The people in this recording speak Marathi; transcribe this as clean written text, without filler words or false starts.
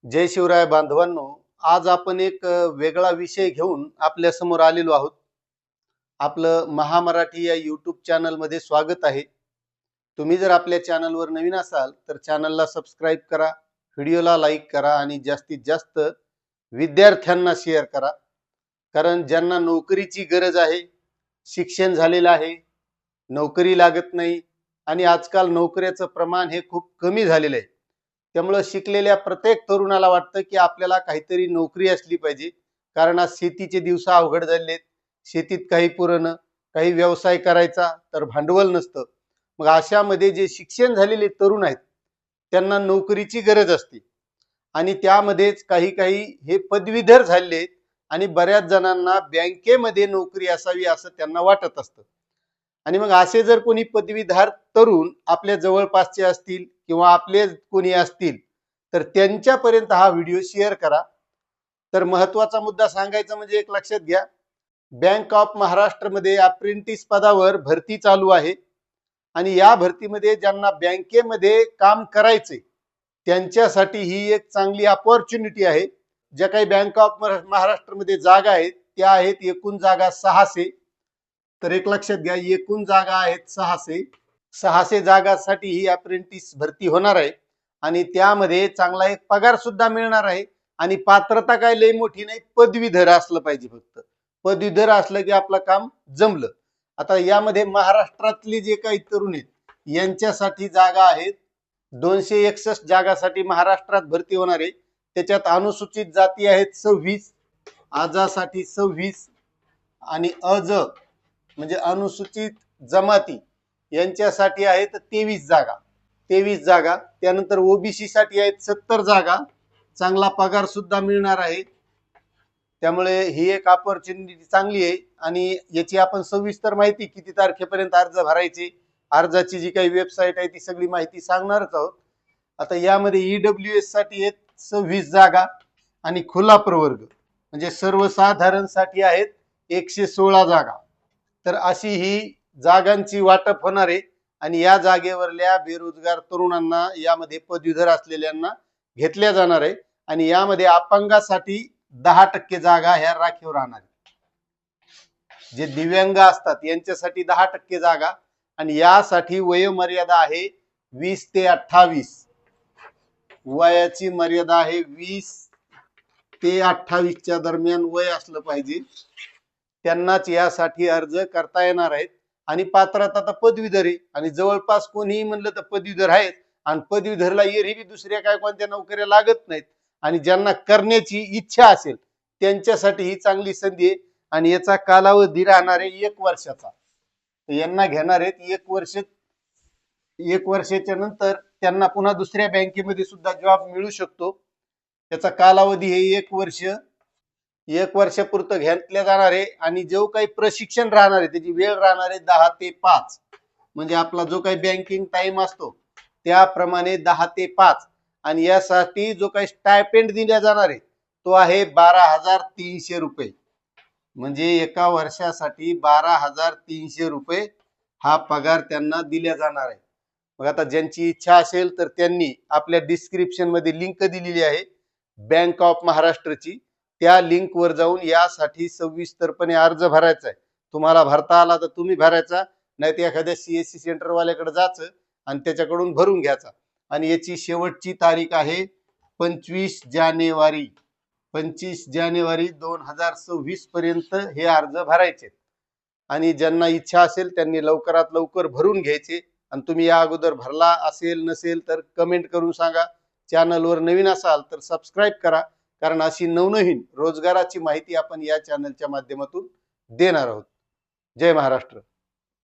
जय शिवराय बांधवांनो. आज आपण एक वेगळा विषय घेऊन आपल्या समोर आलेलो आहोत. आपलं महामराठी या यूट्यूब चॅनलमध्ये स्वागत आहे. तुम्ही जर आपल्या चॅनलवर नवीन असाल तर चॅनलला सबस्क्राईब करा, व्हिडिओला लाईक करा आणि जास्तीत जास्त विद्यार्थ्यांना शेअर करा. कारण ज्यांना नोकरीची गरज आहे, शिक्षण झालेलं आहे, नोकरी लागत नाही आणि आजकाल नोकरीचं प्रमाण हे खूप कमी झालेलं आहे. त्यामुळे शिकलेल्या प्रत्येक तरुणाला वाटतं की आपल्याला काहीतरी नोकरी असली पाहिजे. कारण आज शेतीचे दिवस अवघड झालेत. शेतीत काही पुरणं, काही व्यवसाय करायचा तर भांडवल नसतं. मग अशामध्ये जे शिक्षण झालेले तरुण आहेत त्यांना नोकरीची गरज असते आणि त्यामध्येच काही काही हे पदवीधर झालेले आहेत आणि बऱ्याच जणांना बँकेमध्ये नोकरी असावी असं त्यांना वाटत असतं. आणि मग असे जर कोणी पदवीधर तरुण आपल्या जवळपासचे असतील किंवा आपले कोणी असतील तर त्यांच्यापर्यंत हा व्हिडिओ शेअर करा. तर महत्वाचा मुद्दा सांगायचा म्हणजे एक लक्षात घ्या, बँक ऑफ महाराष्ट्रमध्ये अप्रेंटिस पदावर भरती चालू आहे आणि या भरतीमध्ये ज्यांना बँकेमध्ये काम करायचे त्यांच्यासाठी ही एक चांगली अपॉर्च्युनिटी आहे. ज्या काही बँक ऑफ महाराष्ट्रमध्ये जागा आहेत त्या आहेत एकूण जागा 600. तर एक लक्षात घ्या, एकूण जागा आहेत 600 जागासाठी ही अप्रेंटिस भरती होणार आहे आणि त्यामध्ये चांगला एक पगार सुद्धा मिळणार आहे. आणि पात्रता काय लई मोठी नाही, पदवीधर असलं पाहिजे. फक्त पदवीधर असलं की आपलं काम जमलं. आता यामध्ये महाराष्ट्रातले जे काही तरुण आहेत यांच्यासाठी जागा आहेत 261 जागासाठी महाराष्ट्रात भरती होणार आहे. त्याच्यात अनुसूचित जाती आहेत 26, आजासाठी 26 आणि अज म्हणजे अनुसूचित जमाती यांच्यासाठी आहेत 23 जागा. त्यानंतर ओबीसी साठी आहेत 70 जागा. चांगला पगार सुद्धा मिळणार आहे. त्यामुळे ही एक अपॉर्च्युनिटी चांगली आहे आणि याची आपण सविस्तर माहिती किती तारखेपर्यंत अर्ज भरायचे, अर्जाची जी काही वेबसाईट आहे ती सगळी माहिती सांगणारच आहोत. आता यामध्ये ईडब्ल्यूएस साठी आहेत 26 जागा आणि खुला प्रवर्ग म्हणजे सर्वसाधारणसाठी आहेत 116 जागा. तर अशी ही जागांची वाटप होणार आहे आणि या जागेवरल्या बेरोजगार तरुणांना यामध्ये पदवीधर असलेल्यांना घेतल्या जाणार आहे. आणि यामध्ये अपंगासाठी 10% जागा ह्या राखीव राहणार. जे दिव्यांग असतात यांच्यासाठी 10% जागा आणि यासाठी वयोमर्यादा आहे 20 ते 28. वयाची मर्यादा आहे 20 ते 28च्या दरम्यान वय असलं पाहिजे. त्यांनाच यासाठी अर्ज करता येणार आहेत. आणि पात्रता तर पदवीधर आहे आणि जवळपास कोणीही म्हणलं तर पदवीधर आहेत आणि पदवीधरला एरही दुसऱ्या काय कोणत्या नोकऱ्या लागत नाहीत. आणि ज्यांना करण्याची इच्छा असेल त्यांच्यासाठी ही चांगली संधी आहे आणि याचा कालावधी राहणार आहे 1 वर्षाचा. यांना घेणार आहेत 1 वर्ष. 1 वर्षाच्या नंतर त्यांना पुन्हा दुसऱ्या बँकेमध्ये सुद्धा जॉब मिळू शकतो. त्याचा कालावधी हे 1 वर्ष. 1 वर्षापुरतं घेतल्या जाणार आहे आणि जो काही प्रशिक्षण राहणार आहे त्याची वेळ राहणार आहे 10 ते 5. म्हणजे आपला जो काही बँकिंग टाइम असतो त्याप्रमाणे 10 ते 5. आणि यासाठी जो काही स्टायपेंड दिला जाणार आहे तो आहे 12,300 रुपये. म्हणजे एका वर्षासाठी 12,300 रुपये हा पगार त्यांना दिला जाणार आहे. मग आता ज्यांची इच्छा असेल तर त्यांनी आपल्या डिस्क्रिप्शन मध्ये लिंक दिलेली आहे बँक ऑफ महाराष्ट्रची. त्या लिंक वर जाऊन यासाठी सविस्तरपणे अर्ज भरायचा आहे. तुम्हाला भरता आला तर तुम्ही भरायचा, नाही तर एखाद्या सीएससी सेंटर वाल्याकडे जायचं आणि त्याच्याकडून भरून घ्यायचा. आणि याची शेवटची तारीख आहे 25 जानेवारी 2026 पर्यंत हे अर्ज भरायचे. आणि ज्यांना इच्छा असेल त्यांनी लवकरात लवकर भरून घ्यायचे. आणि तुम्ही या अगोदर भरला असेल नसेल तर कमेंट करून सांगा. चॅनलवर नवीन असाल तर सबस्क्राईब करा, कारण अशी नवनवीन रोजगाराची माहिती आपण या चॅनलच्या माध्यमातून देणार आहोत. जय महाराष्ट्र.